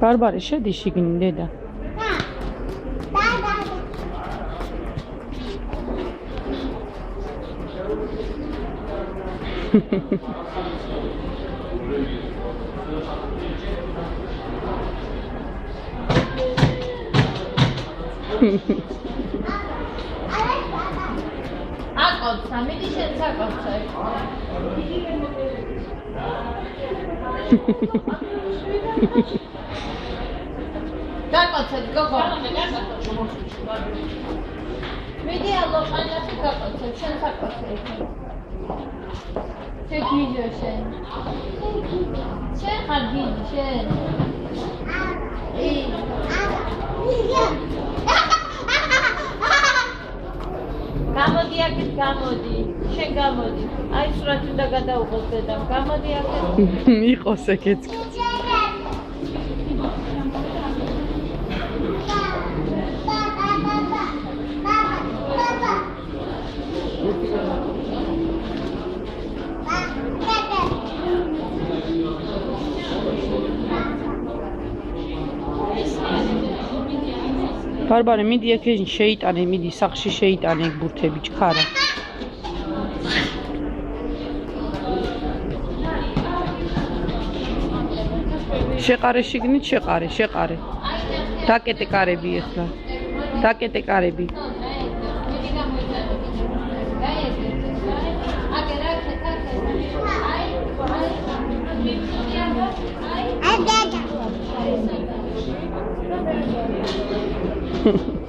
ბარბარე შედი შიგნით დედა. აკოცა, მიდი შენ საკოცე. გაკოცეთ, გოგო. მიდი ალო, ყანაში გაკოცეთ, შენ საკოცე. შენ გიჟო შენ. შენ ხარ გიჟი, შენ. გამოდი აქეთ, გამოდი. შენ გამოდი. აი სურათი უნდა გადაუღოს დედამ. გამოდი აქეთ. იყოს ეგეც. ბარბარე მიდი აქ შეიტანე, მიდი სახში შეიტანე ეგ ბურთები ჩქარა. შეყარე შიგნით, შეყარე. დაკეტე კარები ახლა. დაკეტე კარები. აი